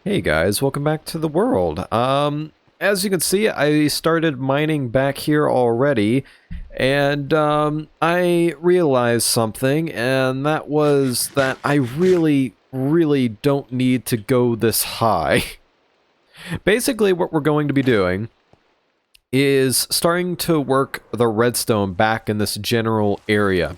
Hey guys, welcome back to the world. As you can see, I started mining back here already, and I realized something, and that was that I really don't need to go this high. Basically, what we're going to be doing is starting to work the redstone back in this general area.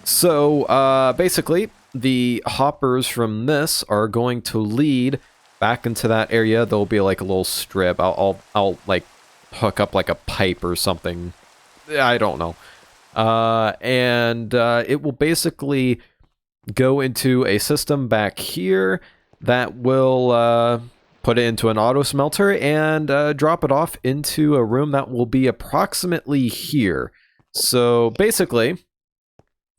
So, basically, the hoppers from this are going to lead back into that area. There'll be like a little strip. I'll like hook up like a pipe or something. I don't know. And it will basically go into a system back here that will put it into an auto smelter and drop it off into a room that will be approximately here. So basically,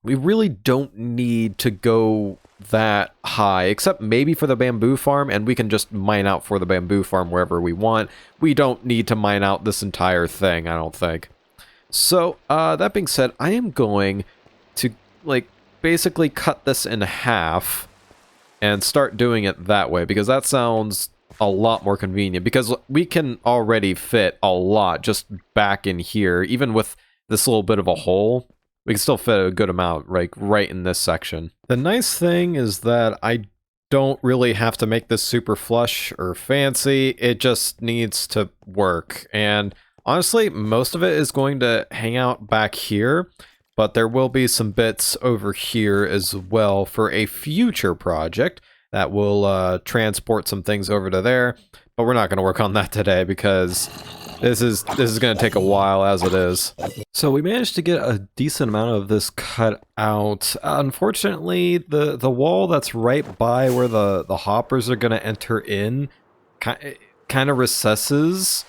we really don't need to go that high, except maybe for the bamboo farm, and we can just mine out for the bamboo farm wherever we want. We don't need to mine out this entire thing, I don't think. So, that being said, I am going to, like, basically cut this in half and start doing it that way, because that sounds a lot more convenient, because we can already fit a lot just back in here, even with this little bit of a hole. We can still fit a good amount, like, right in this section. The nice thing is that I don't really have to make this super flush or fancy. It just needs to work. And honestly, most of it is going to hang out back here, but there will be some bits over here as well for a future project that will transport some things over to there. But we're not going to work on that today because this is going to take a while as it is. So we managed to get a decent amount of this cut out. Unfortunately, the wall that's right by where the hoppers are going to enter in kind of recesses.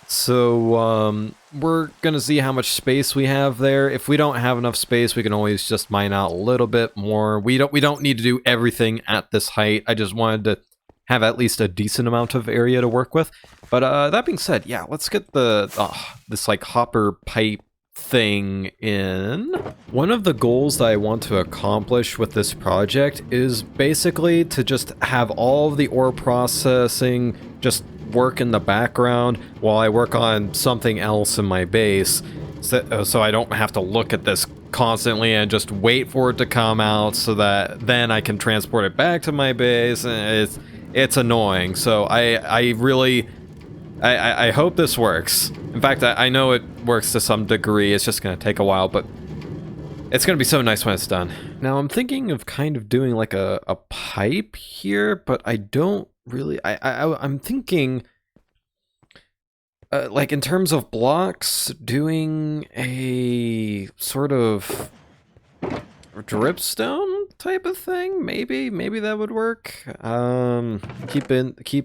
So we're going to see how much space we have there. If we don't have enough space, we can always just mine out a little bit more. We don't need to do everything at this height. I just wanted to have at least a decent amount of area to work with. But that being said, yeah, let's get this like hopper pipe thing in. One of the goals that I want to accomplish with this project is basically to just have all of the ore processing just work in the background while I work on something else in my base, so I don't have to look at this constantly and just wait for it to come out so that then I can transport it back to my base. And it's annoying. So I really hope this works. In fact, I know it works to some degree. It's just going to take a while, but it's going to be so nice when it's done. Now, I'm thinking of kind of doing like a pipe here, but I don't really... I'm thinking... like in terms of blocks, doing a sort of dripstone type of thing, maybe that would work. Keep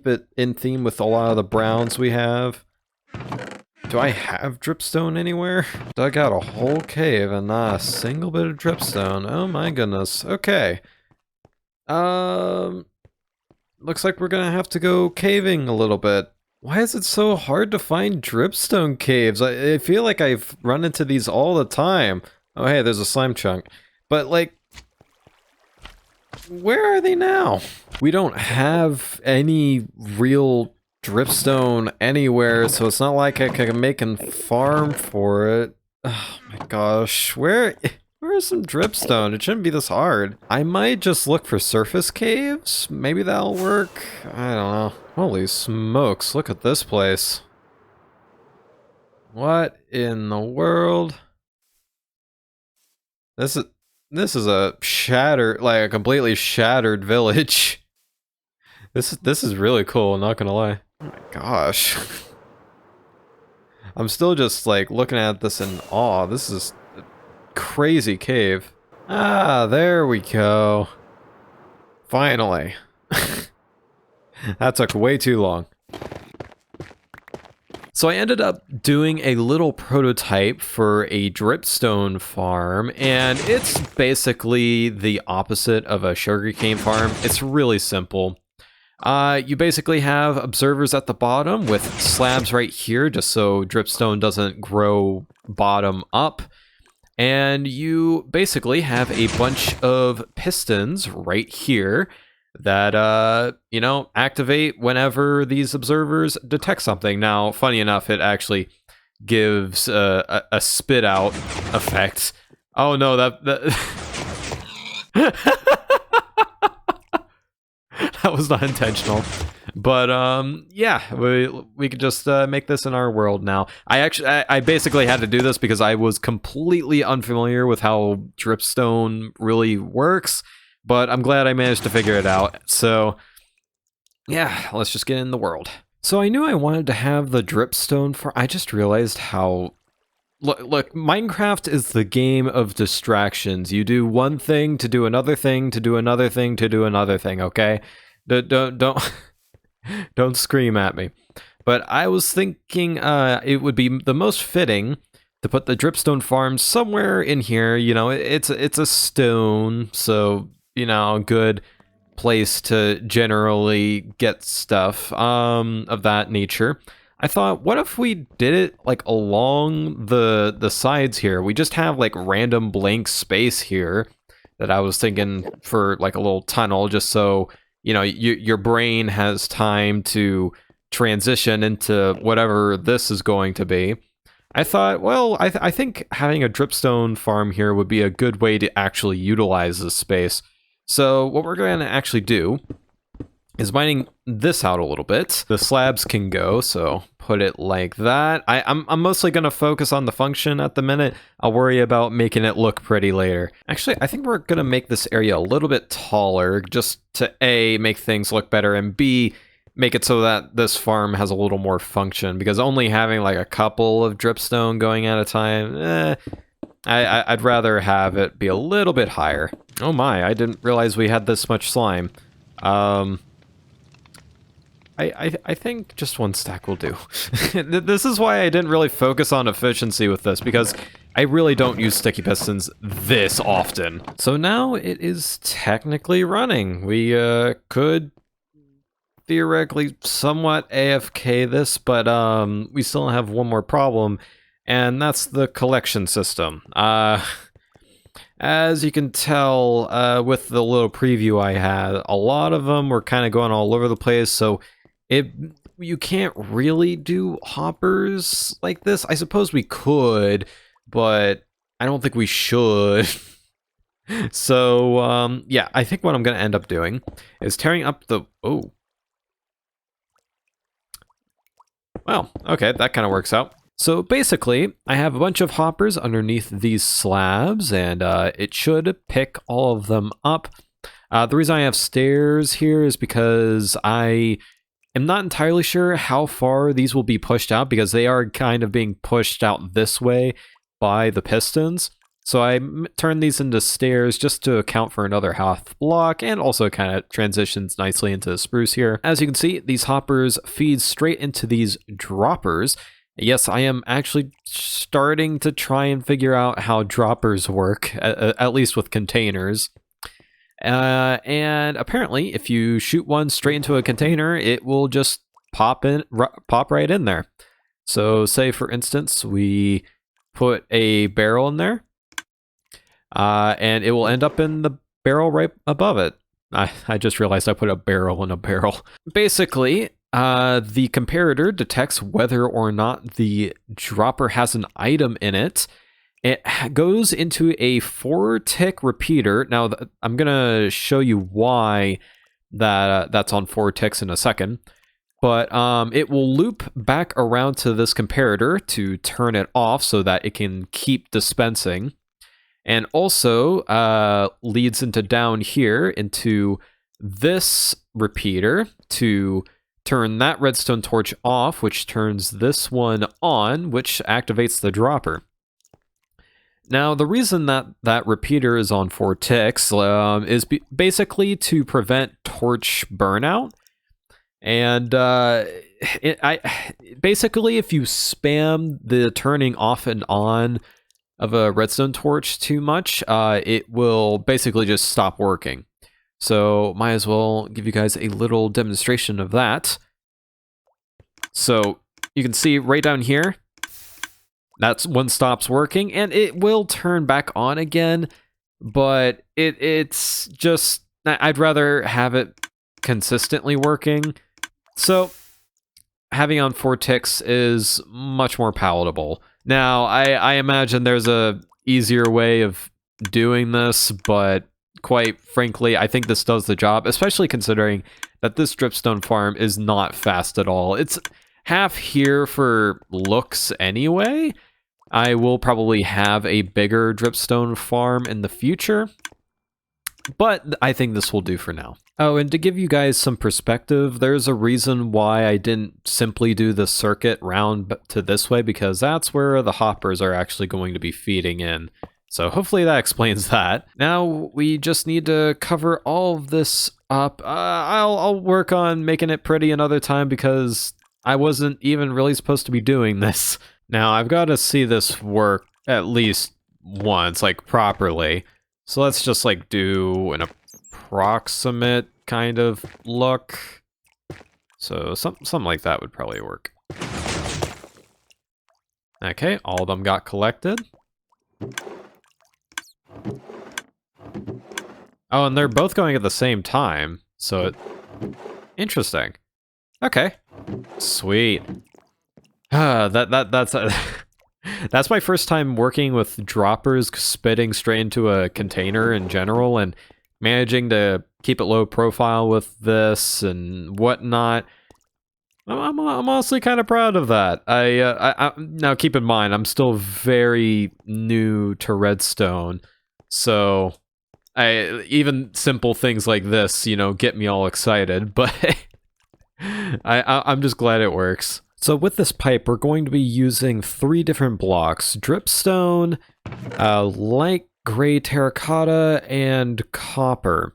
it in theme with a lot of the browns we have. Do I have dripstone anywhere? Dug out a whole cave and not a single bit of dripstone. Oh my goodness. Okay. Looks like we're gonna have to go caving a little bit. Why is it so hard to find dripstone caves? I feel like I've run into these all the time. Oh hey, there's a slime chunk. But like, where are they now? We don't have any real dripstone anywhere, so it's not like I can make a farm for it. Oh my gosh, where is some dripstone? It shouldn't be this hard. I might just look for surface caves. Maybe that'll work. I don't know. Holy smokes, look at this place. What in the world? This is a shattered, like a completely shattered village. This is really cool, not gonna lie. Oh my gosh. I'm still just like looking at this in awe. This is a crazy cave. Ah, there we go. Finally. That took way too long. So I ended up doing a little prototype for a dripstone farm, and it's basically the opposite of a sugarcane farm. It's really simple. You basically have observers at the bottom with slabs right here, just so dripstone doesn't grow bottom up. And you basically have a bunch of pistons right here that, you know, activate whenever these observers detect something. Now, funny enough, it actually gives a spit out effect. Oh no, that that was not intentional. But yeah, we could just make this in our world now. I basically had to do this because I was completely unfamiliar with how dripstone really works, but I'm glad I managed to figure it out. So yeah, let's just get in the world. So I knew I wanted to have the dripstone for. I just realized how. Look, Minecraft is the game of distractions. You do one thing to do another thing to do another thing to do another thing. Okay, don't don't scream at me. But I was thinking it would be the most fitting to put the dripstone farm somewhere in here. You know, it's a stone, so you know, good place to generally get stuff of that nature. I thought, what if we did it like along the sides here? We just have like random blank space here that I was thinking for like a little tunnel, just so you know your brain has time to transition into whatever this is going to be. I thought, well, I think having a dripstone farm here would be a good way to actually utilize this space. So what we're going to actually do is mining this out a little bit. The slabs can go, so put it like that. I'm mostly going to focus on the function at the minute. I'll worry about making it look pretty later. Actually, I think we're going to make this area a little bit taller, just to A, make things look better, and B, make it so that this farm has a little more function, because only having like a couple of dripstone going at a time, I'd rather have it be a little bit higher. Oh my, I didn't realize we had this much slime. I think just one stack will do. This is why I didn't really focus on efficiency with this, because I really don't use sticky pistons this often. So now it is technically running. We could theoretically somewhat AFK this, but we still have one more problem, and that's the collection system. As you can tell with the little preview I had, a lot of them were kind of going all over the place, so you can't really do hoppers like this. I suppose we could, but I don't think we should. So, yeah, I think what I'm going to end up doing is tearing up the... Oh. Well, okay, that kind of works out. So basically, I have a bunch of hoppers underneath these slabs, and it should pick all of them up. The reason I have stairs here is because I am not entirely sure how far these will be pushed out, because they are kind of being pushed out this way by the pistons. So I turn these into stairs just to account for another half block, and also kind of transitions nicely into the spruce here. As you can see, these hoppers feed straight into these droppers. Yes, I am actually starting to try and figure out how droppers work, at least with containers. And apparently, if you shoot one straight into a container, it will just pop right in there. So say, for instance, we put a barrel in there, and it will end up in the barrel right above it. I just realized I put a barrel in a barrel. Basically, the comparator detects whether or not the dropper has an item in it. It goes into a 4-tick repeater. Now, I'm going to show you why that's on 4 ticks in a second. But it will loop back around to this comparator to turn it off so that it can keep dispensing. And also leads into down here into this repeater to turn that redstone torch off, which turns this one on, which activates the dropper. Now, the reason that repeater is on 4 ticks is basically to prevent torch burnout. And basically, if you spam the turning off and on of a redstone torch too much, it will basically just stop working. So might as well give you guys a little demonstration of that. So you can see right down here, that's one stops working, and it will turn back on again, but it's just, I'd rather have it consistently working. So having on 4 ticks is much more palatable. Now, I imagine there's a easier way of doing this, but quite frankly, I think this does the job, especially considering that this dripstone farm is not fast at all. It's half here for looks anyway. I will probably have a bigger dripstone farm in the future, but I think this will do for now. Oh, and to give you guys some perspective, there's a reason why I didn't simply do the circuit round to this way, because that's where the hoppers are actually going to be feeding in. So hopefully that explains that. Now we just need to cover all of this up. I'll work on making it pretty another time because I wasn't even really supposed to be doing this. Now I've got to see this work at least once, like properly. So let's just like do an approximate kind of look. So something like that would probably work. Okay, all of them got collected. Oh, and they're both going at the same time, so interesting. Okay, sweet. That's that's my first time working with droppers spitting straight into a container in general, and managing to keep it low profile with this and whatnot. I'm honestly kind of proud of that. I now keep in mind I'm still very new to redstone, so even simple things like this, you know, get me all excited. But I'm just glad it works. So with this pipe, we're going to be using 3 different blocks: dripstone, light gray terracotta, and copper.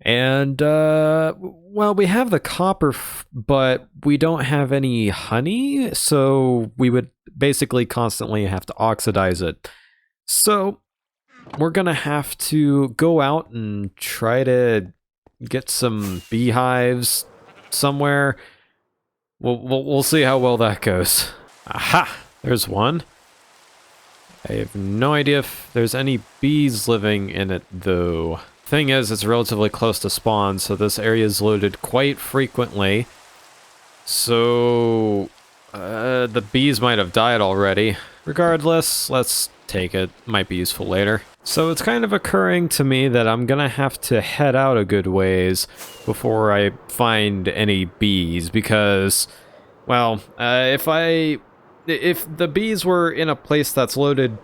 And, well, we have the copper, but we don't have any honey, so we would basically constantly have to oxidize it. So we're gonna have to go out and try to get some beehives somewhere. We'll see how well that goes. Aha! There's one. I have no idea if there's any bees living in it, though. Thing is, it's relatively close to spawn, so this area is loaded quite frequently. So, the bees might have died already. Regardless, let's take it. Might be useful later. So it's kind of occurring to me that I'm gonna have to head out a good ways before I find any bees, because, well, if the bees were in a place that's loaded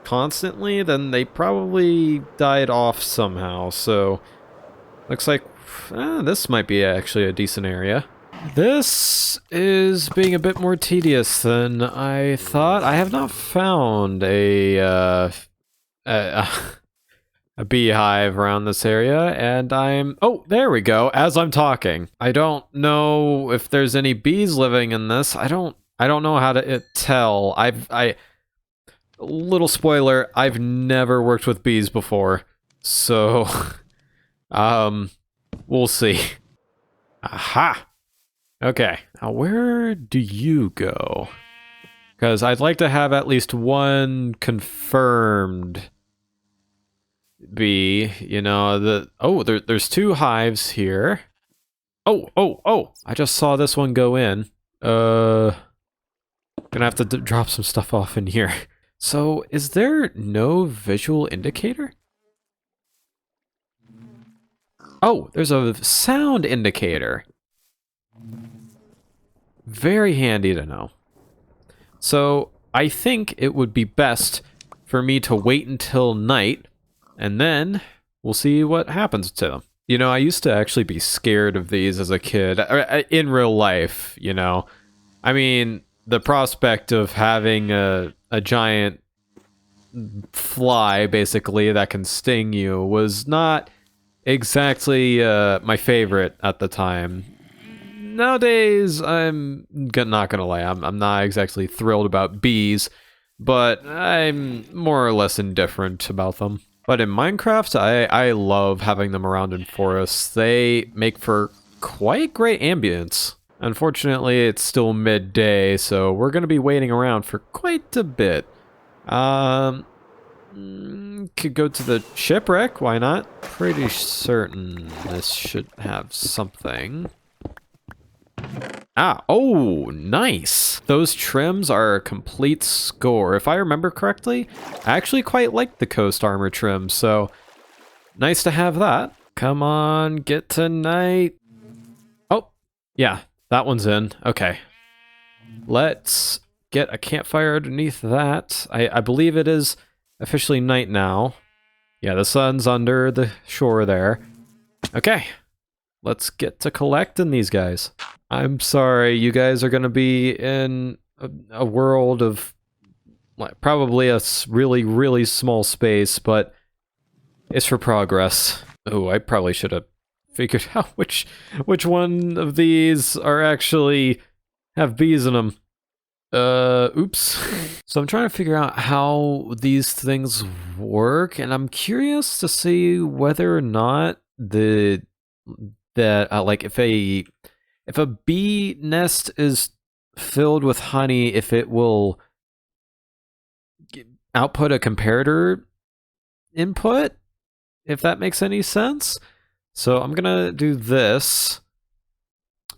constantly, then they probably died off somehow. So looks like this might be actually a decent area. This is being a bit more tedious than I thought. I have not found a beehive around this area, and oh, there we go. As I'm talking, I don't know if there's any bees living in this. I don't know how to tell. Little spoiler, I've never worked with bees before, so we'll see. Aha! Okay, now where do you go? Because I'd like to have at least one confirmed bee, you know, there's 2 hives here. Oh, I just saw this one go in. Gonna have to drop some stuff off in here. So, is there no visual indicator? Oh, there's a sound indicator. Very handy to know. So, I think it would be best for me to wait until night, and then we'll see what happens to them. You know, I used to actually be scared of these as a kid, in real life, you know. I mean, the prospect of having a giant fly, basically, that can sting you was not exactly my favorite at the time. Nowadays, I'm not gonna lie, I'm not exactly thrilled about bees, but I'm more or less indifferent about them. But in Minecraft, I love having them around in forests. They make for quite great ambience. Unfortunately, it's still midday, so we're going to be waiting around for quite a bit. Could go to the shipwreck, why not? Pretty certain this should have something. Ah, oh, nice. Those trims are a complete score. If I remember correctly, I actually quite like the coast armor trim, so nice to have that. Come on, get tonight. Oh, yeah, that one's in. Okay. Let's get a campfire underneath that. I believe it is officially night now. Yeah, the sun's under the shore there. Okay, let's get to collecting these guys. I'm sorry, you guys are going to be in a world of like, probably a really, really small space, but it's for progress. Oh, I probably should have figured out which one of these are actually have bees in them. Oops. So I'm trying to figure out how these things work, and I'm curious to see whether or not like if a bee nest is filled with honey, if it will output a comparator input, if that makes any sense. So I'm gonna do this,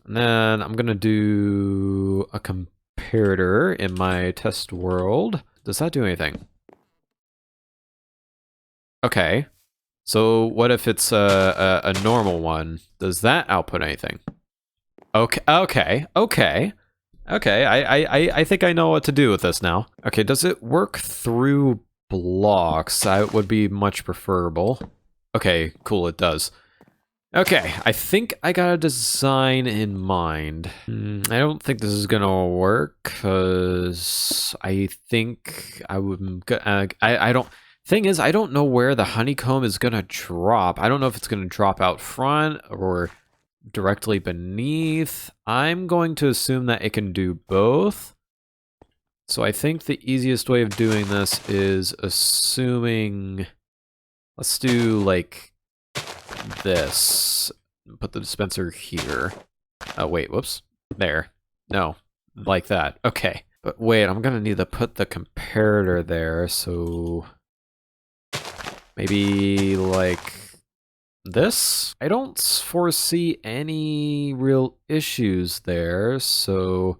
and then I'm gonna do a comparator in my test world. Does that do anything? Okay. So what if it's a normal one? Does that output anything? Okay. I think I know what to do with this now. Okay, does it work through blocks? That would be much preferable. Okay, cool, it does. Okay, I think I got a design in mind. I don't think this is gonna work, because I think I would... I don't... Thing is, I don't know where the honeycomb is gonna drop. I don't know if it's gonna drop out front or directly beneath. I'm going to assume that it can do both. So I think the easiest way of doing this is assuming... Let's do, like, this. Put the dispenser here. Oh, wait, whoops. There. No, like that. Okay. But wait, I'm gonna need to put the comparator there, so... Maybe, like... this? I don't foresee any real issues there, so...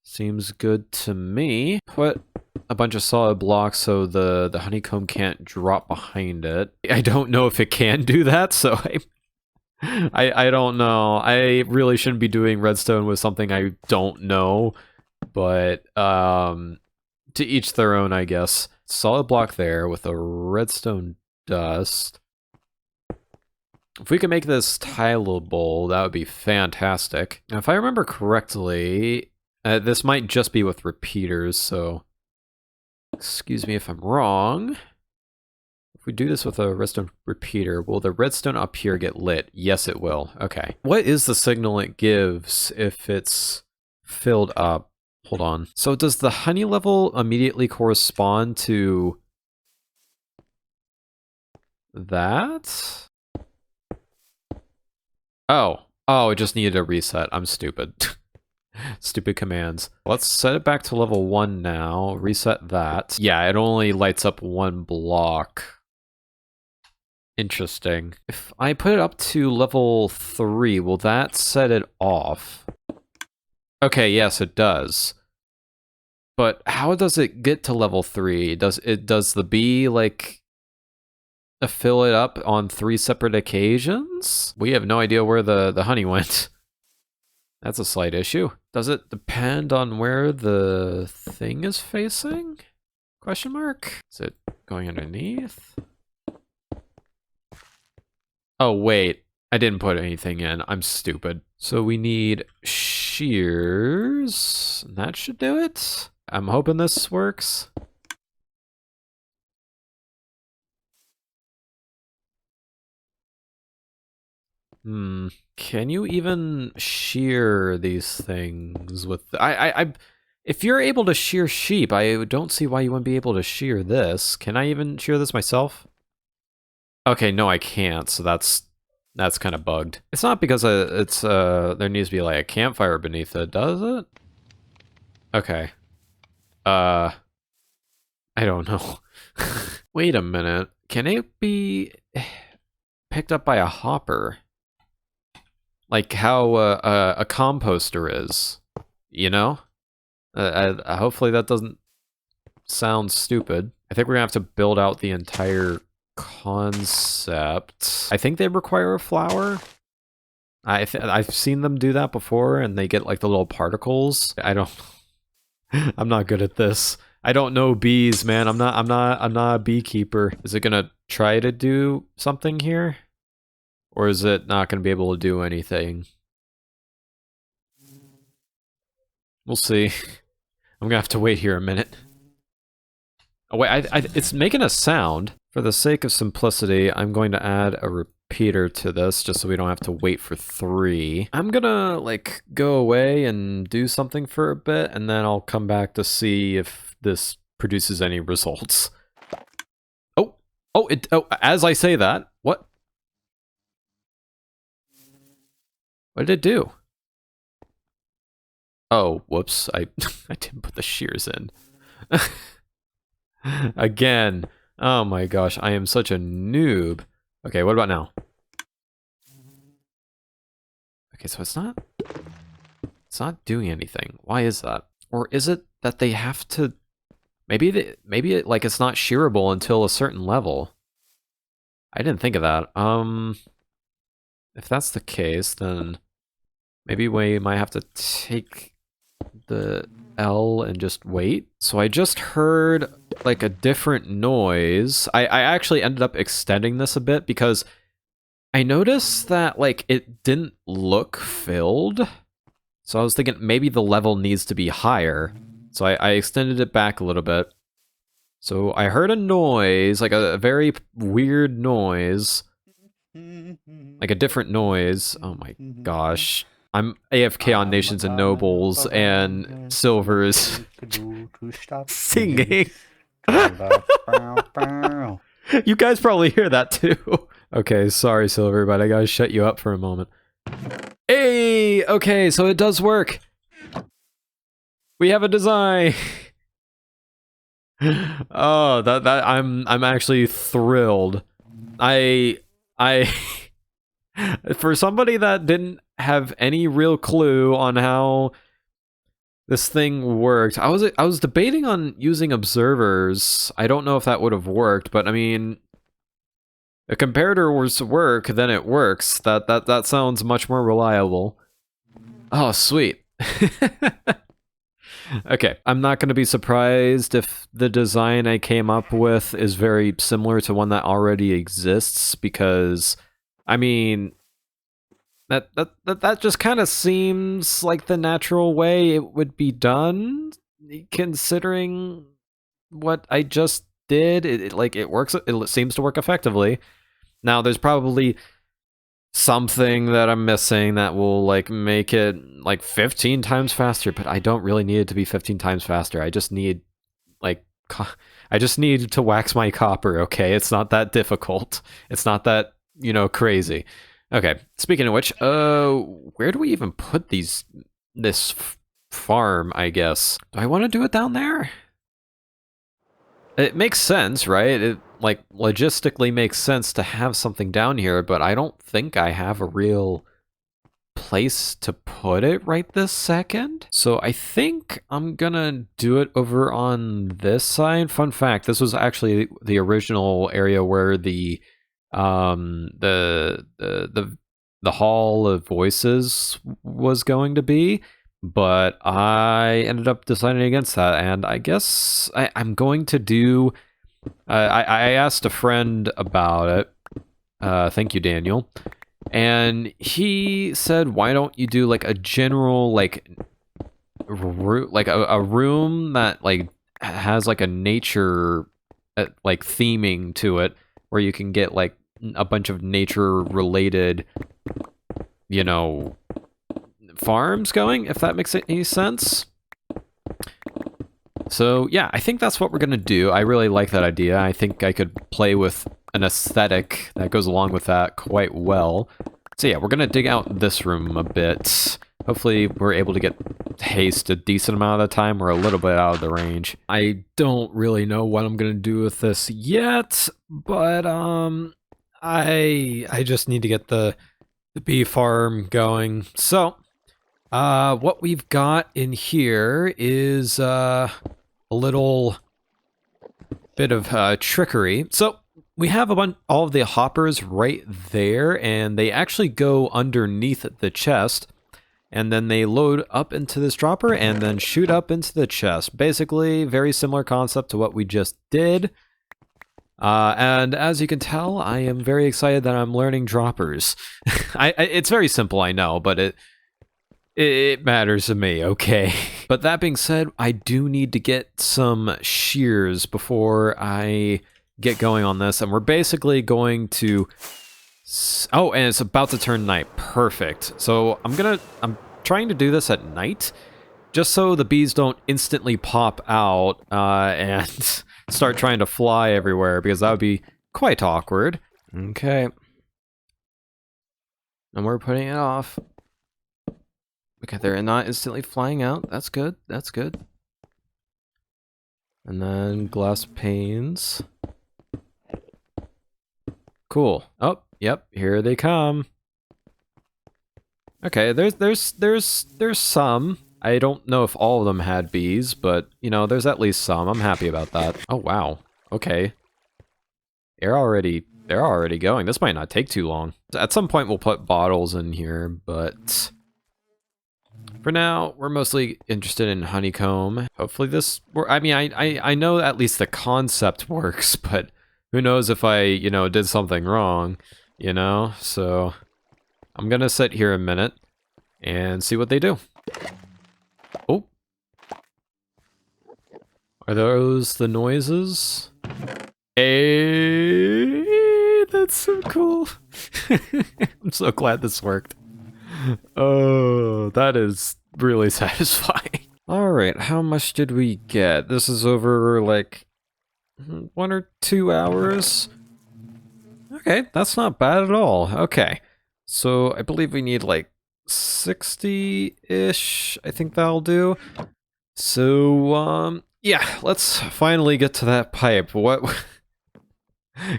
Seems good to me. Put a bunch of solid blocks so the honeycomb can't drop behind it. I don't know if it can do that, so I don't know. I really shouldn't be doing redstone with something I don't know, but to each their own, I guess. Solid block there with a redstone dust. If we could make this tileable, that would be fantastic. Now, if I remember correctly, this might just be with repeaters, so excuse me if I'm wrong. If we do this with a redstone repeater, will the redstone up here get lit? Yes, it will. Okay. What is the signal it gives if it's filled up? Hold on. So does the honey level immediately correspond to that? Oh, it just needed a reset. I'm stupid. Stupid commands. Let's set it back to level 1 now. Reset that. Yeah, it only lights up one block. Interesting. If I put it up to level 3, will that set it off? Okay, yes, it does. But how does it get to level 3? Does the bee, like, fill it up on 3 separate occasions? We have no idea where the honey went. That's a slight issue. Does it depend on where the thing is facing? Question mark? Is it going underneath? Oh, wait. I didn't put anything in. I'm stupid. So we need shears. That should do it. I'm hoping this works. Can you even shear these things with... if you're able to shear sheep, I don't see why you wouldn't be able to shear this. Can I even shear this myself? Okay, no, I can't, so that's kind of bugged. It's not because there needs to be like a campfire beneath it, does it? Okay. I don't know. Wait a minute. Can it be picked up by a hopper? Like how a composter is, you know? Hopefully that doesn't sound stupid. I think we're gonna have to build out the entire concept. I think they require a flower. I've seen them do that before, and they get like the little particles. I don't. I'm not good at this. I don't know bees, man. I'm not a beekeeper. Is it gonna try to do something here? Or is it not gonna be able to do anything? We'll see. I'm gonna have to wait here a minute. Oh wait, it's making a sound. For the sake of simplicity, I'm going to add a repeater to this just so we don't have to wait for 3. I'm gonna like go away and do something for a bit, and then I'll come back to see if this produces any results. Oh, as I say that, what? What did it do? Oh, whoops, I didn't put the shears in. Again. Oh my gosh, I am such a noob. Okay, what about now? Okay, so it's not doing anything. Why is that? Or is it that they have to maybe like it's not shearable until a certain level? I didn't think of that. If that's the case, then maybe we might have to take the L and just wait. So I just heard like a different noise. I actually ended up extending this a bit because I noticed that like it didn't look filled. So I was thinking maybe the level needs to be higher. So I extended it back a little bit. So I heard a noise, like a very weird noise. Like a different noise. Oh my gosh. I'm AFK on Nations and Nobles, and Silver is singing. You guys probably hear that too. Okay, sorry Silver, but I gotta shut you up for a moment. Hey, okay, so it does work. We have a design. Oh, that I'm actually thrilled. I for somebody that didn't have any real clue on how this thing worked, I was debating on using observers. I don't know if that would have worked, but I mean, if a comparator was to work, then it works. That sounds much more reliable. Oh, sweet. Okay, I'm not going to be surprised if the design I came up with is very similar to one that already exists, because, I mean, that just kind of seems like the natural way it would be done, considering what I just did. It works. It seems to work effectively. Now, there's probably something that I'm missing that will like make it like 15 times faster, but I don't really need it to be 15 times faster. I just need like I just need to wax my copper, okay? It's not that difficult. It's not that, you know, crazy. Okay, speaking of which, where do we even put this farm, I guess? Do I want to do it down there? It makes sense, right? It, like, logistically makes sense to have something down here, but I don't think I have a real place to put it right this second. So I think I'm gonna do it over on this side. Fun fact, this was actually the original area where the Hall of Voices was going to be, but I ended up deciding against that, and I guess I'm going to do... I asked a friend about it. Thank you, Daniel. And he said, why don't you do like a general like a room that like has like a nature like theming to it, where you can get like a bunch of nature related, you know, farms going, if that makes any sense. So yeah, I think that's what we're gonna do. I really like that idea. I think I could play with an aesthetic that goes along with that quite well. So yeah, we're gonna dig out this room a bit. Hopefully we're able to get haste a decent amount of the time. We're a little bit out of the range. I don't really know what I'm gonna do with this yet, but I just need to get the bee farm going. So what we've got in here is a little bit of trickery. So we have all of the hoppers right there, and they actually go underneath the chest, and then they load up into this dropper and then shoot up into the chest. Basically, very similar concept to what we just did. And as you can tell, I am very excited that I'm learning droppers. It's very simple, I know, but it matters to me, okay? But that being said, I do need to get some shears before I get going on this, and we're basically going to... Oh, and it's about to turn night. Perfect. So I'm trying to do this at night, just so the bees don't instantly pop out and start trying to fly everywhere, because that would be quite awkward. Okay. And we're putting it off. Okay, they're not instantly flying out. That's good. That's good. And then glass panes. Cool. Oh, yep, here they come. Okay, there's some. I don't know if all of them had bees, but you know, there's at least some. I'm happy about that. Oh wow. Okay. They're already going. This might not take too long. At some point we'll put bottles in here, but for now, we're mostly interested in honeycomb. Hopefully this I mean, I know at least the concept works, but who knows if I, you know, did something wrong, you know? So I'm gonna sit here a minute and see what they do. Oh. Are those the noises? Hey, that's so cool. I'm so glad this worked. Oh, that is really satisfying. All right, how much did we get? This is over like 1 or 2 hours. Okay, that's not bad at all. Okay, so I believe we need like 60-ish. I think that'll do. So, yeah, let's finally get to that pipe. What?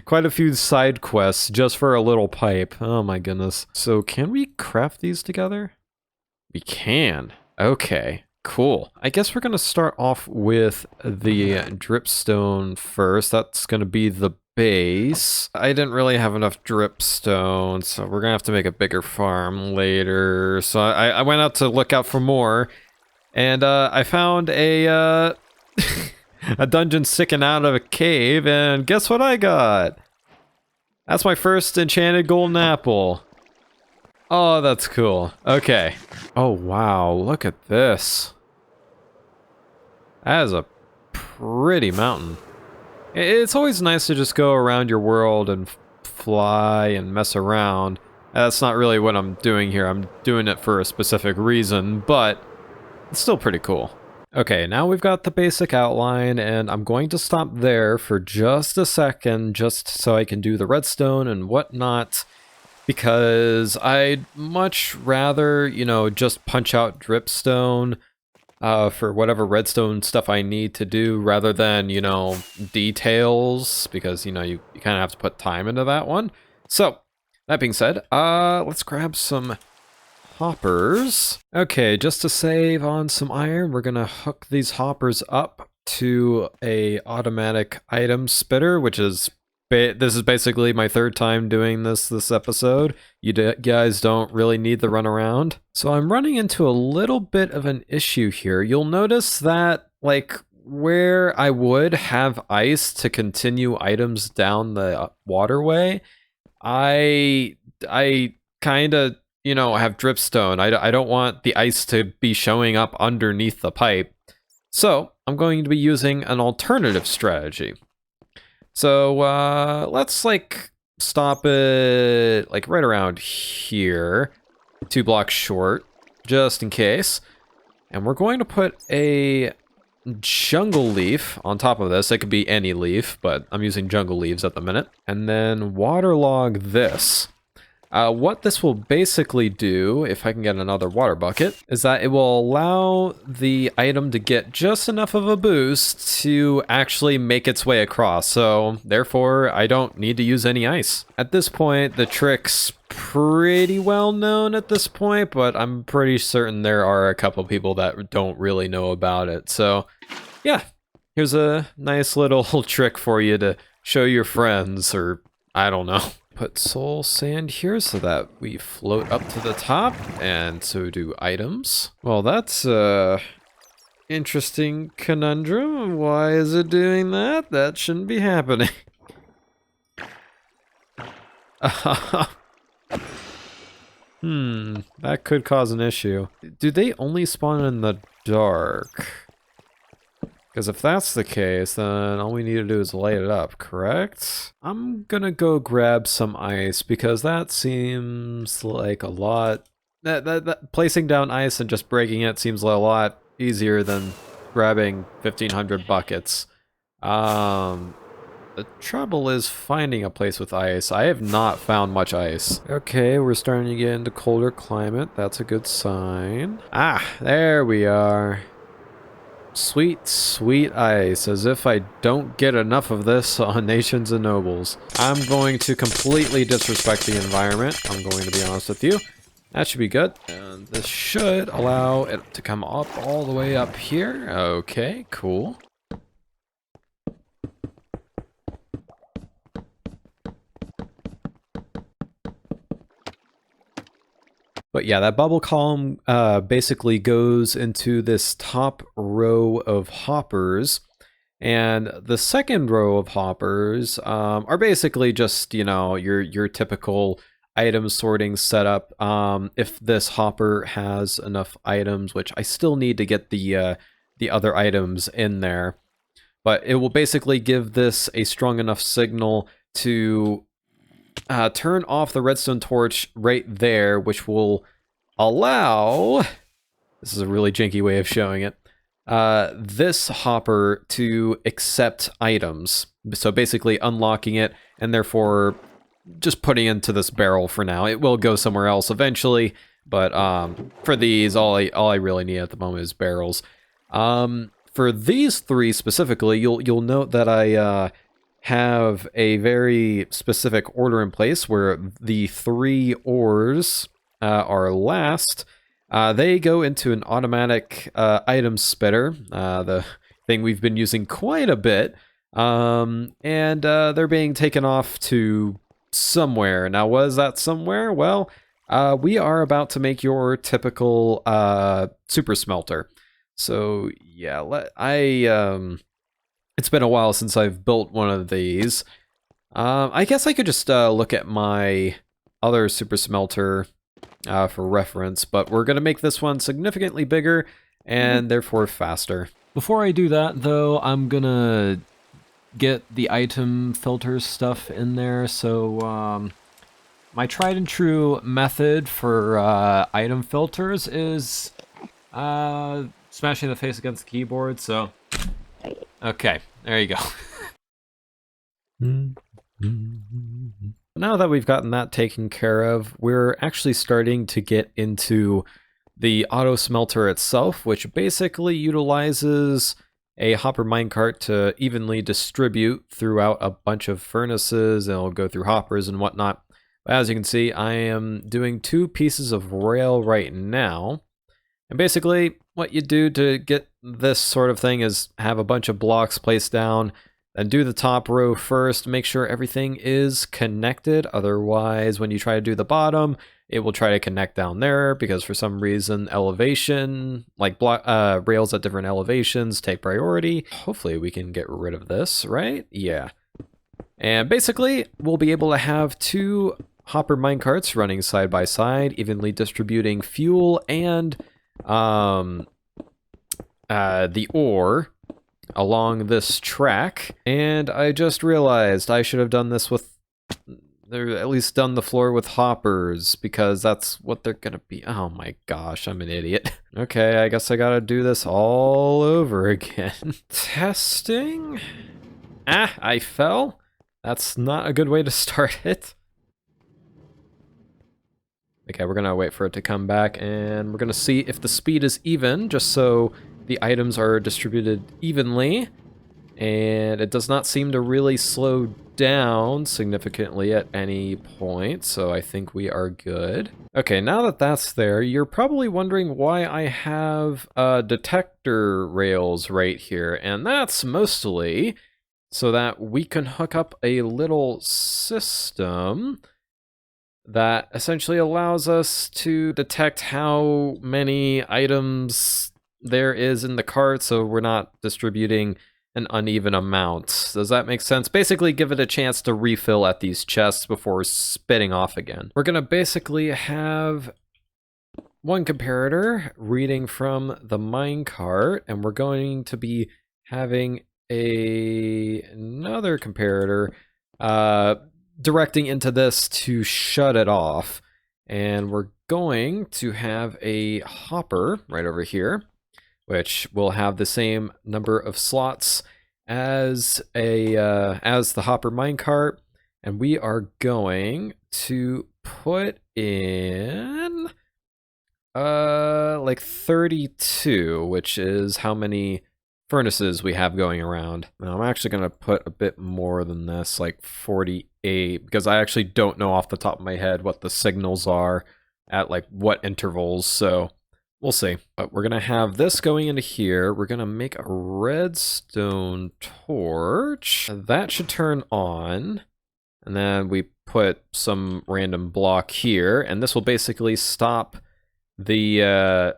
Quite a few side quests just for a little pipe. Oh my goodness. So can we craft these together? We can. Okay, cool. I guess we're gonna start off with the dripstone first. That's gonna be the base. I didn't really have enough dripstone, so we're gonna have to make a bigger farm later. So I went out to look out for more, and I found a a dungeon sticking out of a cave, and guess what I got? That's my first enchanted golden apple. Oh, that's cool. Okay. Oh, wow. Look at this. That is a pretty mountain. It's always nice to just go around your world and fly and mess around. That's not really what I'm doing here. I'm doing it for a specific reason, but it's still pretty cool. Okay, now we've got the basic outline, and I'm going to stop there for just a second, just so I can do the redstone and whatnot, because I'd much rather, you know, just punch out dripstone for whatever redstone stuff I need to do, rather than, you know, details, because, you know, you kind of have to put time into that one. So, that being said, let's grab some hoppers. Okay, just to save on some iron, we're gonna hook these hoppers up to a automatic item spitter, which is this is basically my 3rd time doing this episode. You guys don't really need the runaround. So I'm running into a little bit of an issue here. You'll notice that, like, where I would have ice to continue items down the waterway, I kind of, you know, have dripstone. I don't want the ice to be showing up underneath the pipe. So I'm going to be using an alternative strategy. So let's like stop it like right around here, 2 blocks short, just in case. And we're going to put a jungle leaf on top of this. It could be any leaf, but I'm using jungle leaves at the minute. And then waterlog this. What this will basically do, if I can get another water bucket, is that it will allow the item to get just enough of a boost to actually make its way across. So therefore, I don't need to use any ice. At this point, the trick's pretty well known at this point, but I'm pretty certain there are a couple people that don't really know about it. So yeah, here's a nice little trick for you to show your friends, or I don't know. Put soul sand here so that we float up to the top, and so do items. Well, that's a interesting conundrum. Why is it doing that? That shouldn't be happening. That could cause an issue. Do they only spawn in the dark? Because if that's the case, then all we need to do is light it up, correct? I'm gonna go grab some ice because that seems like a lot. That placing down ice and just breaking it seems a lot easier than grabbing 1,500 buckets. The trouble is finding a place with ice. I have not found much ice. Okay, we're starting to get into colder climate. That's a good sign. Ah, there we are. Sweet, sweet ice, as if I don't get enough of this on Nations and Nobles. I'm going to completely disrespect the environment, I'm going to be honest with you. That should be good. And this should allow it to come up all the way up here. Okay, cool. But yeah, that bubble column basically goes into this top row of hoppers. And the second row of hoppers are basically just, you know, your typical item sorting setup. If this hopper has enough items, which I still need to get the other items in there. But it will basically give this a strong enough signal to turn off the redstone torch right there, which will allow, this is a really janky way of showing it, this hopper to accept items. So basically unlocking it and therefore just putting into this barrel for now. It will go somewhere else eventually, but for these, all I really need at the moment is barrels. For these three specifically, you'll note that I have a very specific order in place where the 3 ores are last. They go into an automatic item spitter, the thing we've been using quite a bit, and they're being taken off to somewhere. Now, what is that somewhere? Well, we are about to make your typical super smelter. So yeah, it's been a while since I've built one of these. I guess I could just look at my other super smelter for reference, but we're going to make this one significantly bigger and therefore faster. Before I do that, though, I'm going to get the item filter stuff in there. So my tried and true method for item filters is smashing the face against the keyboard. So okay, there you go. Now that we've gotten that taken care of, we're actually starting to get into the auto smelter itself, which basically utilizes a hopper minecart to evenly distribute throughout a bunch of furnaces, and it'll go through hoppers and whatnot. But as you can see, I am doing 2 pieces of rail right now. And basically, what you do to get this sort of thing is have a bunch of blocks placed down, then do the top row first, make sure everything is connected. Otherwise, when you try to do the bottom, it will try to connect down there because for some reason, elevation, like rails at different elevations take priority. Hopefully we can get rid of this, right? Yeah. And basically, we'll be able to have 2 hopper minecarts running side by side, evenly distributing fuel and the ore along this track. And I just realized I should have done this with, or at least done the floor with hoppers, because that's what they're gonna be. Oh my gosh, I'm an idiot. Okay, I guess I gotta do this all over again. Testing? Ah, I fell? That's not a good way to start it. Okay, we're gonna wait for it to come back, and we're gonna see if the speed is even, just so the items are distributed evenly. And it does not seem to really slow down significantly at any point, so I think we are good. Okay, now that that's there, you're probably wondering why I have detector rails right here, and that's mostly so that we can hook up a little system that essentially allows us to detect how many items there is in the cart, so we're not distributing an uneven amount. Does that make sense? Basically give it a chance to refill at these chests before spitting off again. We're gonna basically have one comparator reading from the minecart, and we're going to be having another comparator directing into this to shut it off. And we're going to have a hopper right over here, which will have the same number of slots as the hopper minecart, and we are going to put in like 32, which is how many furnaces we have going around. Now, I'm actually going to put a bit more than this, like 48, because I actually don't know off the top of my head what the signals are at like what intervals, so we'll see. But we're gonna have this going into here. We're gonna make a redstone torch. That should turn on. And then we put some random block here, and this will basically stop the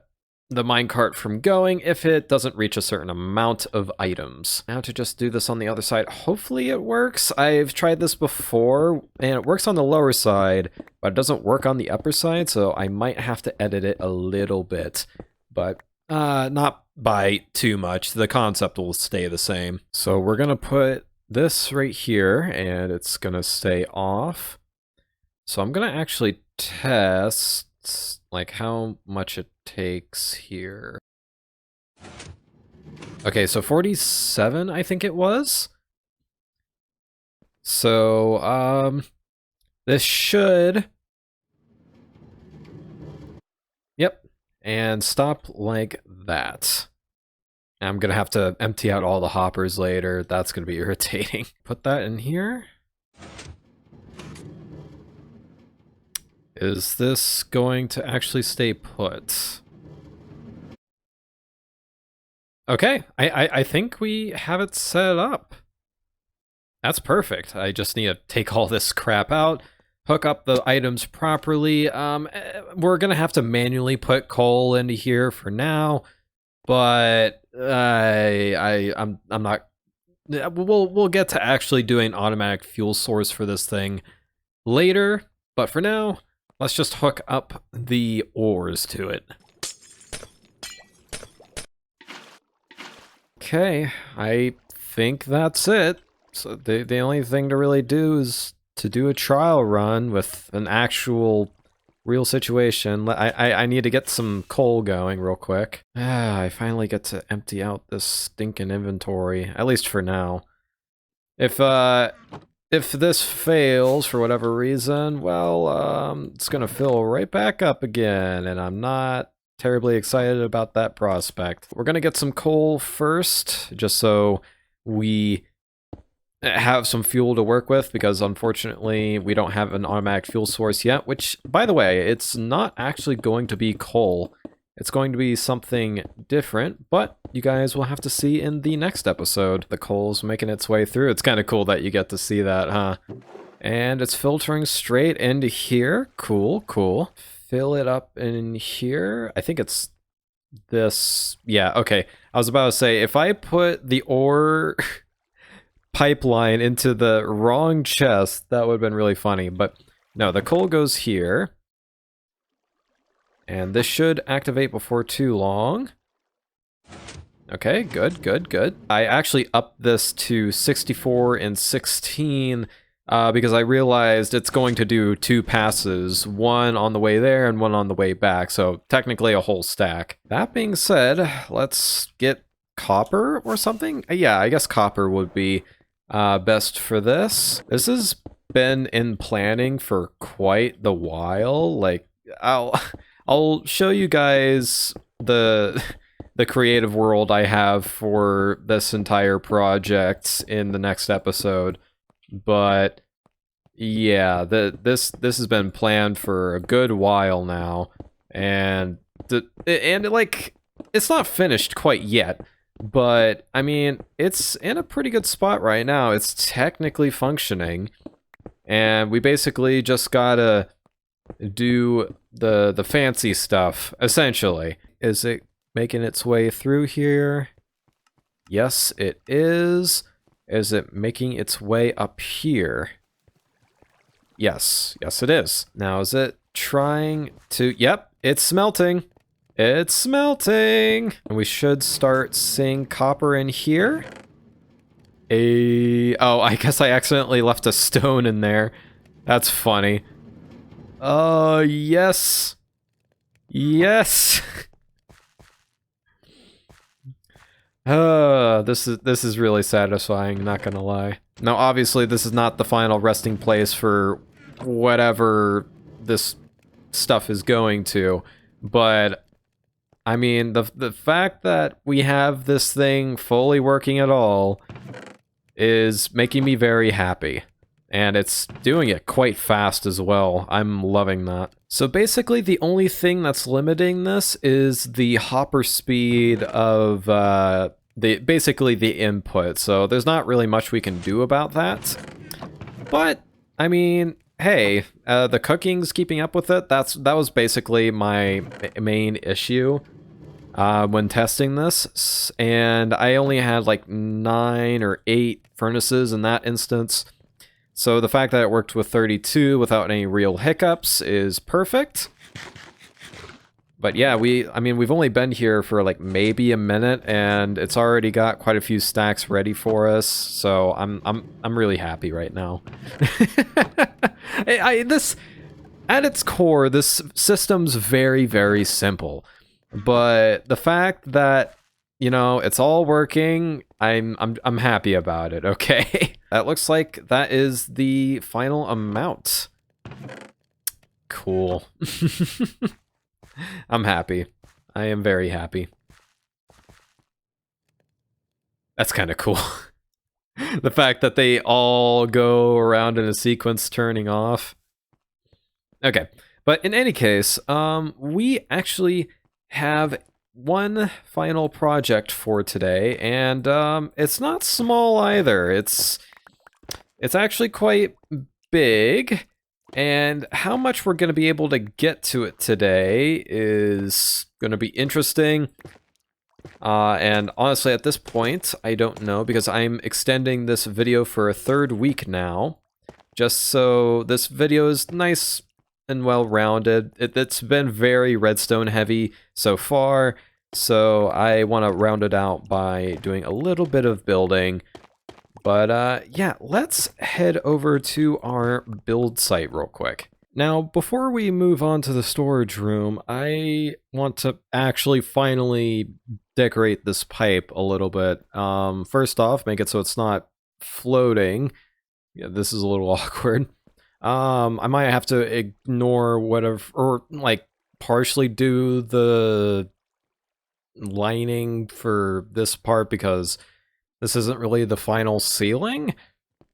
minecart from going if it doesn't reach a certain amount of items. Now to just do this on the other side, hopefully it works. I've tried this before, and it works on the lower side, but it doesn't work on the upper side, so I might have to edit it a little bit, but not by too much. The concept will stay the same. So we're gonna put this right here, and it's gonna stay off. So I'm gonna actually test like how much it takes here. Okay, so 47, I think it was. So, this should... Yep, and stop like that. I'm gonna have to empty out all the hoppers later. That's gonna be irritating. Put that in here. Is this going to actually stay put? Okay, I think we have it set up. That's perfect. I just need to take all this crap out, hook up the items properly. We're gonna have to manually put coal into here for now, but I'm not. We'll get to actually doing automatic fuel source for this thing later, but for now, let's just hook up the ores to it. Okay, I think that's it. So the only thing to really do is to do a trial run with an actual real situation. I need to get some coal going real quick. I finally get to empty out this stinking inventory, at least for now. If this fails for whatever reason, well, it's gonna fill right back up again, and I'm not terribly excited about that prospect. We're gonna get some coal first, just so we have some fuel to work with, because unfortunately we don't have an automatic fuel source yet, which, by the way, it's not actually going to be coal. It's going to be something different, but you guys will have to see in the next episode. The coal's making its way through. It's kind of cool that you get to see that, huh? And it's filtering straight into here. Cool, cool. Fill it up in here. I think it's this. Yeah, okay. I was about to say, if I put the ore pipeline into the wrong chest, that would have been really funny. But no, the coal goes here. And this should activate before too long. Okay, good, good, good. I actually upped this to 64 and 16 because I realized it's going to do 2 passes, one on the way there and one on the way back, so technically a whole stack. That being said, let's get copper or something? Yeah, I guess copper would be best for this. This has been in planning for quite the while, like I'll I'll show you guys the creative world I have for this entire project in the next episode. But yeah, this has been planned for a good while now, and like it's not finished quite yet. But I mean, it's in a pretty good spot right now. It's technically functioning, and we basically just gotta do the fancy stuff, essentially. Is it making its way through here? Yes, it is. Is it making its way up here? Yes, yes it is. Now is it trying to... Yep, it's smelting. It's smelting! And we should start seeing copper in here. Oh, I guess I accidentally left a stone in there. That's funny. Yes. Yes. This is really satisfying, not gonna lie. Now, obviously, this is not the final resting place for whatever this stuff is going to, but I mean, the fact that we have this thing fully working at all is making me very happy. And it's doing it quite fast as well. I'm loving that. So basically the only thing that's limiting this is the hopper speed of basically the input. So there's not really much we can do about that. But I mean, hey, the cooking's keeping up with it. That was basically my main issue when testing this. And I only had like 9 or 8 furnaces in that instance. So the fact that it worked with 32 without any real hiccups is perfect. But yeah, I mean, we've only been here for like maybe a minute, and it's already got quite a few stacks ready for us. So I'm really happy right now. This, at its core, this system's very, very simple. But the fact that, you know, it's all working, I'm happy about it, okay? That looks like that is the final amount. Cool. I'm happy. I am very happy. That's kind of cool. The fact that they all go around in a sequence turning off. Okay, but in any case, we actually have one final project for today, and it's not small either. It's actually quite big, and how much we're going to be able to get to it today is going to be interesting. And honestly, at this point, I don't know, because I'm extending this video for a 3rd week now, just so this video is nice and well-rounded. It's been very redstone heavy so far, so I want to round it out by doing a little bit of building. But yeah, let's head over to our build site real quick. Now, before we move on to the storage room, I want to actually finally decorate this pipe a little bit. First off, make it so it's not floating. Yeah, this is a little awkward. I might have to ignore whatever, or like partially do the lining for this part because this isn't really the final ceiling,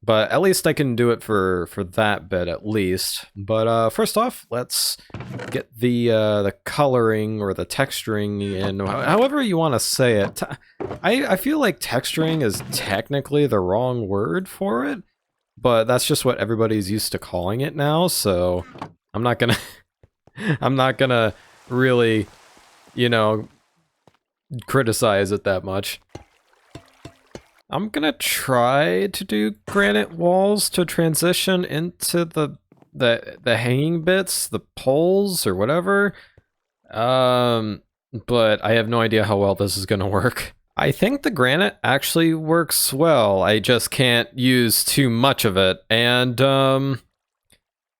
but at least I can do it for that bit at least. But first off, let's get the coloring or the texturing in, however you want to say it. I feel like texturing is technically the wrong word for it, but that's just what everybody's used to calling it now, so I'm not gonna I'm not gonna really, you know, criticize it that much. I'm gonna try to do granite walls to transition into the hanging bits, the poles or whatever. But I have no idea how well this is gonna work. I think the granite actually works well. I just can't use too much of it, and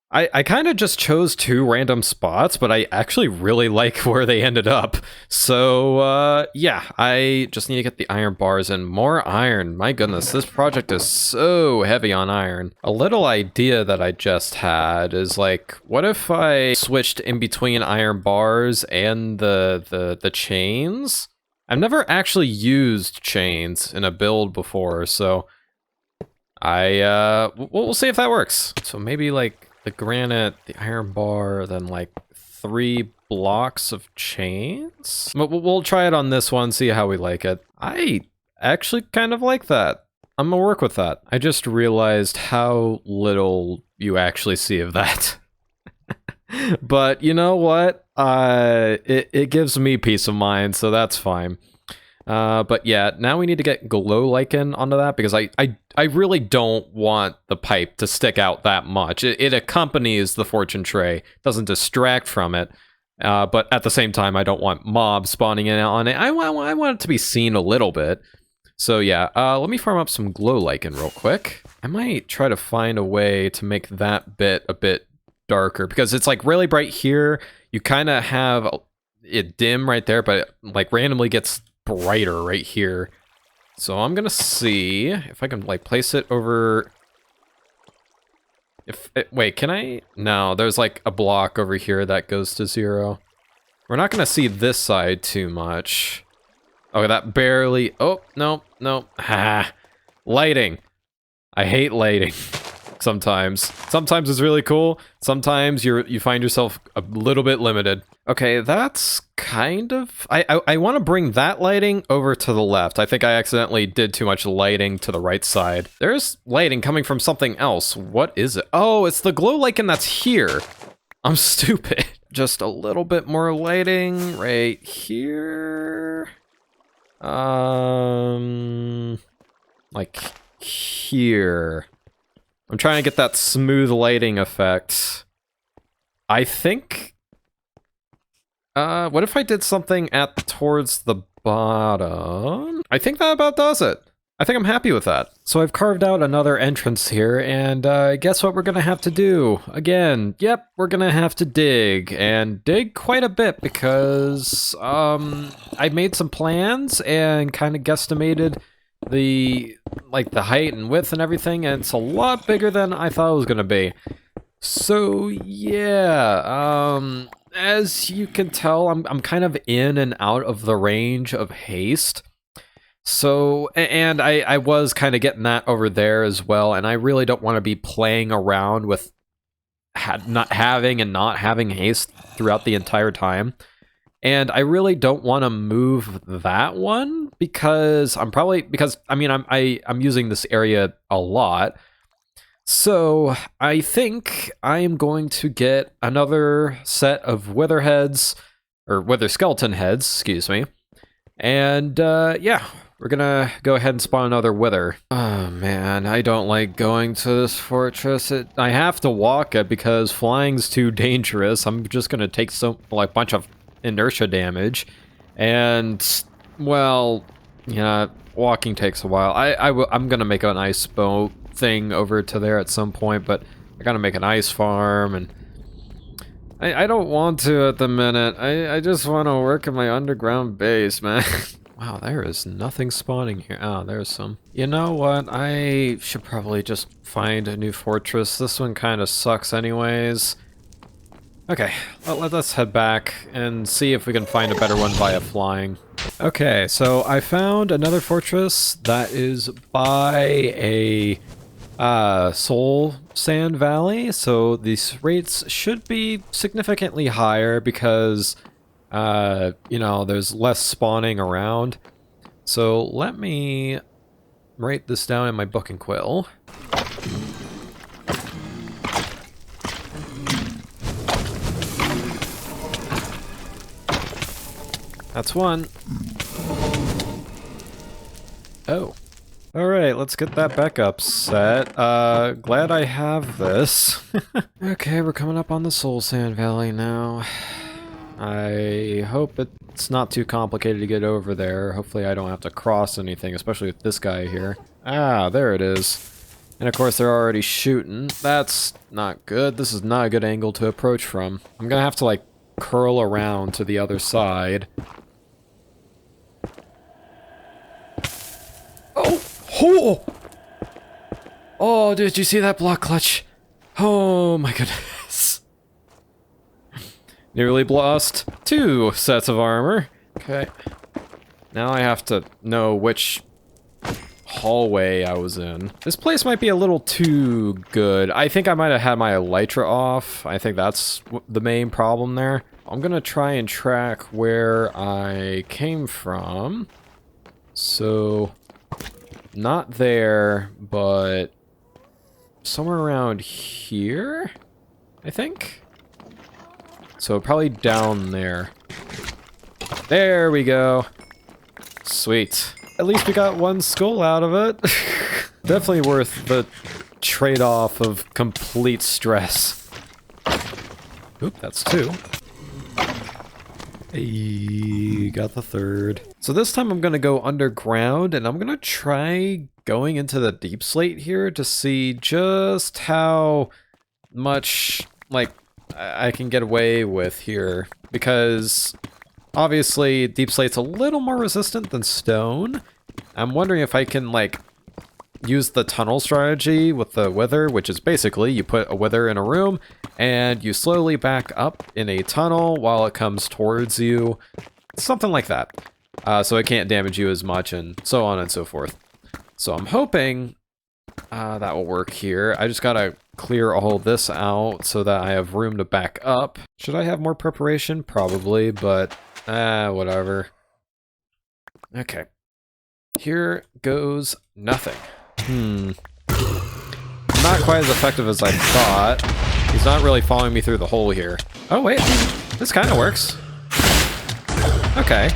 I kind of just chose 2 random spots, but I actually really like where they ended up. So, yeah, I just need to get the iron bars and more iron. My goodness, this project is so heavy on iron. A little idea that I just had is like, what if I switched in between iron bars and the chains? I've never actually used chains in a build before, so we'll see if that works. So maybe like the granite, the iron bar, then like 3 blocks of chains? We'll try it on this one, see how we like it. I actually kind of like that. I'm gonna work with that. I just realized how little you actually see of that. But you know what? It gives me peace of mind, so that's fine. But yeah, now we need to get glow lichen onto that because I really don't want the pipe to stick out that much. It accompanies the fortune tray, doesn't distract from it. But at the same time, I don't want mobs spawning in on it. I want it to be seen a little bit. So yeah, let me farm up some glow lichen real quick. I might try to find a way to make that bit a bit darker because it's like really bright here. You kind of have it dim right there, but it like randomly gets brighter right here. So I'm gonna see if I can like place it over. Wait, can I? No, there's like a block over here that goes to 0. We're not gonna see this side too much. Oh, that barely. Oh, no. Ha. Lighting. I hate lighting. Sometimes it's really cool. Sometimes you find yourself a little bit limited. Okay, that's kind of... I want to bring that lighting over to the left. I think I accidentally did too much lighting to the right side. There's lighting coming from something else. What is it? Oh, it's the glow lichen that's here. I'm stupid. Just a little bit more lighting right here. Like here. I'm trying to get that smooth lighting effect. I think... what if I did something towards the bottom? I think that about does it. I think I'm happy with that. So I've carved out another entrance here, and guess what we're gonna have to do? Again, yep, we're gonna have to dig, and dig quite a bit because I made some plans and kind of guesstimated the height and width and everything, and it's a lot bigger than I thought it was gonna be. So yeah, as you can tell, I'm kind of in and out of the range of haste. So, and I was kind of getting that over there as well, and I really don't want to be playing around with not having haste throughout the entire time. And I really don't want to move that one because I'm using this area a lot. So I think I am going to get another set of wither heads, or wither skeleton heads, excuse me. And yeah, we're gonna go ahead and spawn another wither. Oh man, I don't like going to this fortress. I have to walk it because flying's too dangerous. I'm just gonna take a bunch of inertia damage, and well, yeah, walking takes a while. I'm gonna make an ice boat thing over to there at some point, but I gotta make an ice farm, and I don't want to at the minute. I just want to work in my underground base, man. Wow, there is nothing spawning here. Oh, there's some. You know what? I should probably just find a new fortress. This one kind of sucks anyways. Okay, let's head back and see if we can find a better one via flying. Okay, so I found another fortress that is by a soul sand valley, so these rates should be significantly higher because you know, there's less spawning around. So let me write this down in my book and quill. That's one. Oh. Alright, let's get that back up set. Glad I have this. Okay, we're coming up on the Soul Sand Valley now. I hope it's not too complicated to get over there. Hopefully I don't have to cross anything, especially with this guy here. Ah, there it is. And of course they're already shooting. That's not good. This is not a good angle to approach from. I'm gonna have to like curl around to the other side. Oh! Oh! Oh, did you see that block clutch? Oh my goodness. Nearly lost 2 sets of armor. Okay. Now I have to know which hallway I was in. This place might be a little too good. I think I might have had my elytra off. I think that's the main problem there. I'm gonna try and track where I came from. So, not there, but somewhere around here, I think? So probably down there. There we go. Sweet. At least we got 1 skull out of it. Definitely worth the trade-off of complete stress. Oop, that's 2. Hey, got the 3rd. So this time I'm gonna go underground, and I'm gonna try going into the deep slate here to see just how much, like, I can get away with here. Because obviously deep slate's a little more resistant than stone. I'm wondering if I can, like, use the tunnel strategy with the wither, which is basically you put a wither in a room and you slowly back up in a tunnel while it comes towards you. Something like that. So it can't damage you as much and so on and so forth. So I'm hoping that will work here. I just gotta clear all this out so that I have room to back up. Should I have more preparation? Probably, but whatever. Okay. Here goes nothing. Not quite as effective as I thought. He's not really following me through the hole here. Oh wait, this kind of works. Okay.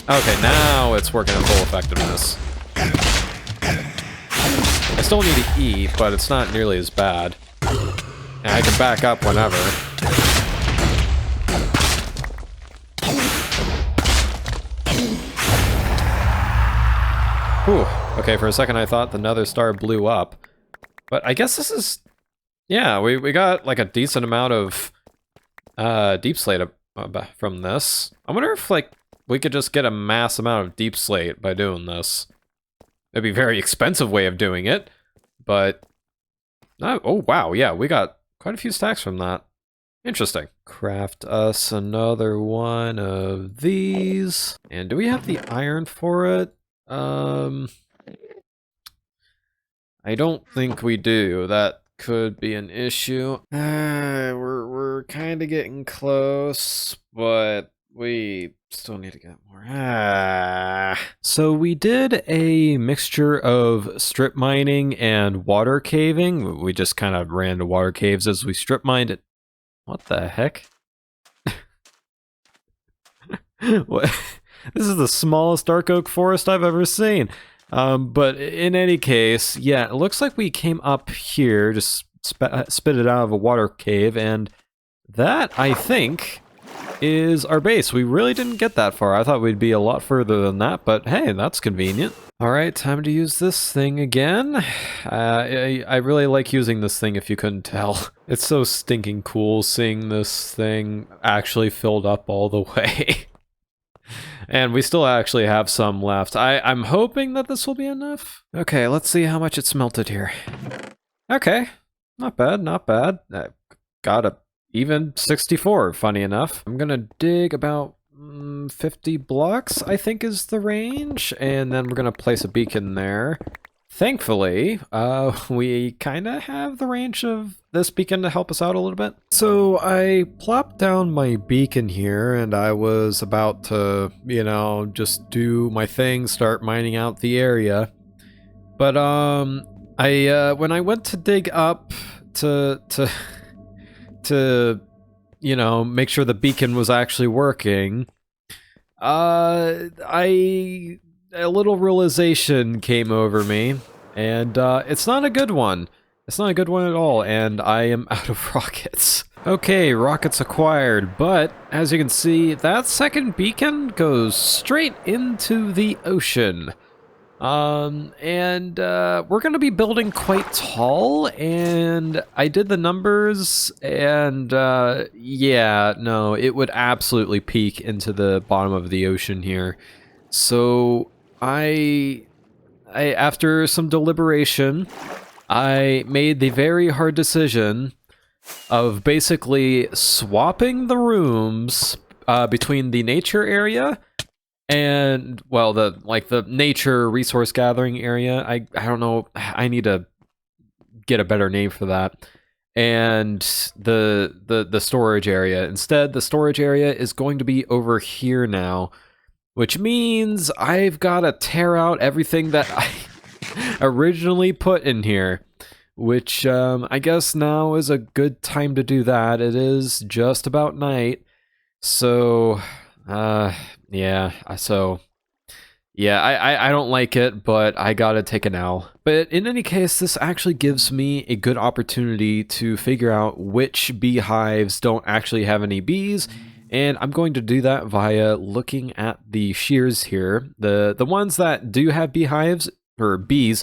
Okay, now it's working at full effectiveness. I still need to eat, but it's not nearly as bad. And I can back up whenever. Whew. Okay, for a second I thought the nether star blew up. But I guess this is... Yeah, we got like a decent amount of deep slate from this. I wonder if like we could just get a mass amount of deep slate by doing this. It'd be a very expensive way of doing it, but... oh wow, yeah, we got quite a few stacks from that. Interesting. Craft us another one of these. And do we have the iron for it? I don't think we do. That could be an issue. We're kind of getting close, but we still need to get more. So we did a mixture of strip mining and water caving. We just kind of ran to water caves as we strip mined it. What the heck? What? This is the smallest dark oak forest I've ever seen. But in any case, yeah, it looks like we came up here, just spit it out of a water cave, and that, I think, is our base. We really didn't get that far. I thought we'd be a lot further than that, but hey, that's convenient. Alright, time to use this thing again. I really like using this thing, if you couldn't tell. It's so stinking cool seeing this thing actually filled up all the way. And we still actually have some left. I'm hoping that this will be enough. Okay, let's see how much it smelted here. Okay, not bad, not bad. Got a even 64, funny enough. I'm gonna dig about 50 blocks, I think is the range, and then we're gonna place a beacon there. Thankfully, we kind of have the range of this beacon to help us out a little bit. So I plopped down my beacon here, and I was about to, you know, just do my thing, start mining out the area. But when I went to dig up to you know, make sure the beacon was actually working, a little realization came over me, and it's not a good one. It's not a good one at all, and I am out of rockets. Okay, rockets acquired, but as you can see, that second beacon goes straight into the ocean. We're gonna be building quite tall, and I did the numbers, and yeah, no, it would absolutely peak into the bottom of the ocean here. So I after some deliberation, I made the very hard decision of basically swapping the rooms between the nature area and, well, the nature resource gathering area. I don't know, I need to get a better name for that. And the storage area. Instead, the storage area is going to be over here now, which means I've got to tear out everything that I originally put in here, which I guess now is a good time to do that. It is just about night. So, yeah, I don't like it, but I gotta take an L. But in any case, this actually gives me a good opportunity to figure out which beehives don't actually have any bees, and I'm going to do that via looking at the shears here. The ones that do have beehives, or bees,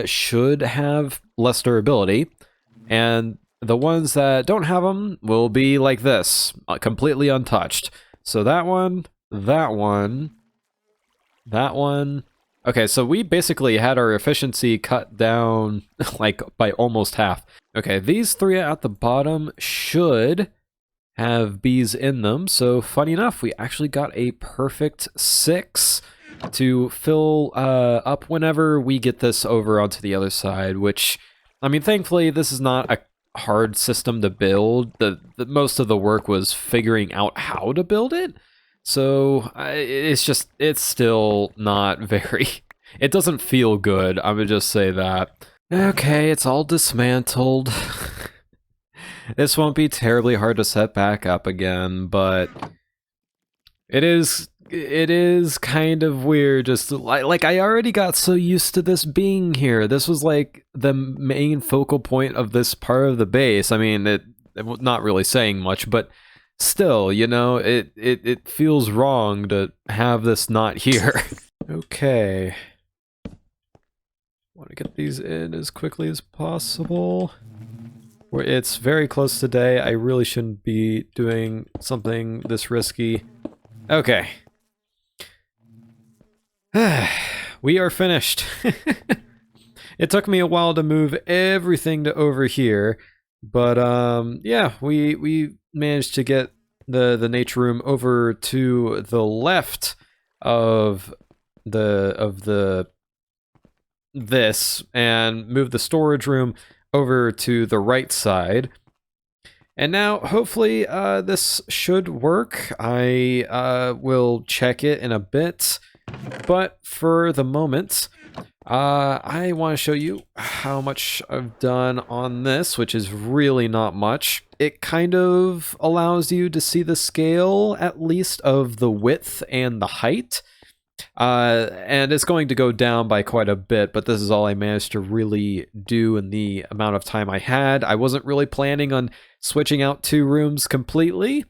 should have less durability, and the ones that don't have them will be like this, completely untouched. So that one, that one, that one. Okay, so we basically had our efficiency cut down like by almost half. Okay, these three at the bottom should have bees in them. So funny enough, we actually got a perfect 6 to fill up whenever we get this over onto the other side, which, I mean, thankfully this is not a hard system to build. The most of the work was figuring out how to build it. So it's still not very, it doesn't feel good, I would just say that. Okay, it's all dismantled. This won't be terribly hard to set back up again, but it is kind of weird. Just like I already got so used to this being here. This was like the main focal point of this part of the base. I mean, it not really saying much, but still, you know, it feels wrong to have this not here. Okay. Want to get these in as quickly as possible. It's very close today. I really shouldn't be doing something this risky. Okay. We are finished. It took me a while to move everything to over here, but yeah, we managed to get the nature room over to the left of this, and move the storage room over to the right side. And now, hopefully, this should work. I will check it in a bit, but for the moment, I want to show you how much I've done on this, which is really not much. It kind of allows you to see the scale, at least, of the width and the height. And it's going to go down by quite a bit, but this is all I managed to really do in the amount of time I had. I wasn't really planning on switching out 2 rooms completely,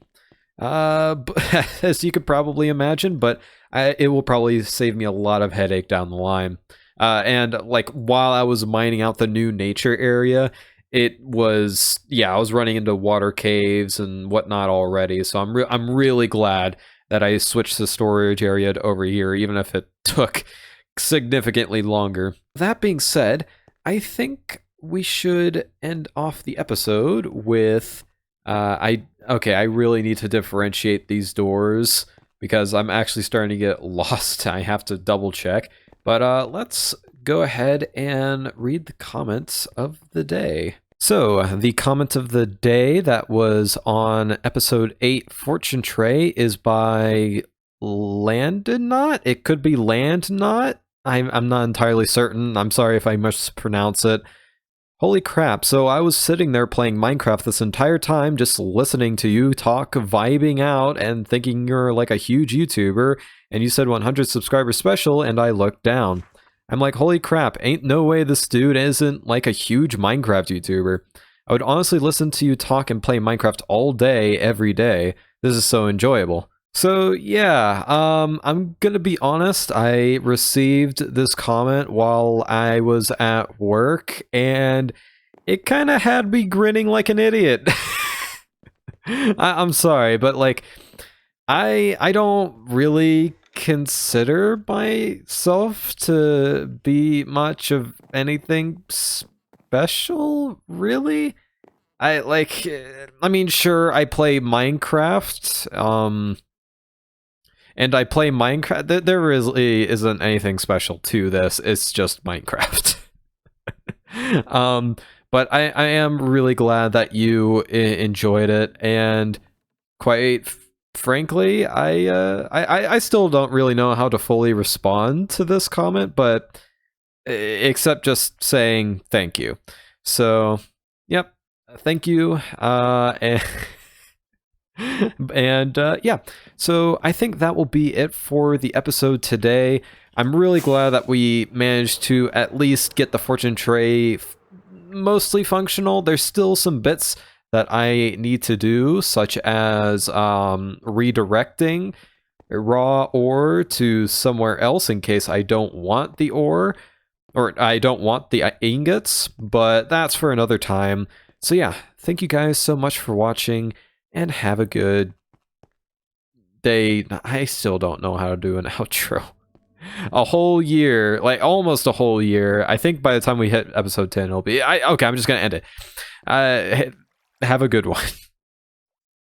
as you could probably imagine, but it will probably save me a lot of headache down the line. And like while I was mining out the new nature area, it was, yeah, I was running into water caves and whatnot already, so I'm really glad that I switched the storage area to over here, even if it took significantly longer. That being said, I think we should end off the episode with, I really need to differentiate these doors because I'm actually starting to get lost. I have to double check, but let's go ahead and read the comments of the day. So, the comment of the day that was on episode 8, Fortune Tray, is by Landnot? It could be Landnot? I'm not entirely certain. I'm sorry if I mispronounce it. Holy crap, so I was sitting there playing Minecraft this entire time, just listening to you talk, vibing out, and thinking you're like a huge YouTuber, and you said 100 subscribers special, and I looked down. I'm like, holy crap, ain't no way this dude isn't like a huge Minecraft YouTuber. I would honestly listen to you talk and play Minecraft all day, every day. This is so enjoyable. So yeah, I'm gonna be honest. I received this comment while I was at work, and it kind of had me grinning like an idiot. I'm sorry, but like, I don't really consider myself to be much of anything special, really. I mean, sure, I play Minecraft, and I play Minecraft. There really isn't anything special to this. It's just Minecraft. um, but I am really glad that you enjoyed it, and quite frankly, I still don't really know how to fully respond to this comment, but except just saying thank you. So, yep, thank you, and yeah, so I think that will be it for the episode today. I'm really glad that we managed to at least get the fortune tray mostly functional. There's still some bits that I need to do, such as redirecting raw ore to somewhere else in case I don't want the ore, or I don't want the ingots, but that's for another time. So yeah, thank you guys so much for watching, and have a good day. I still don't know how to do an outro. A whole year, like almost a whole year. I think by the time we hit episode 10, it'll be... okay, I'm just gonna end it. Have a good one.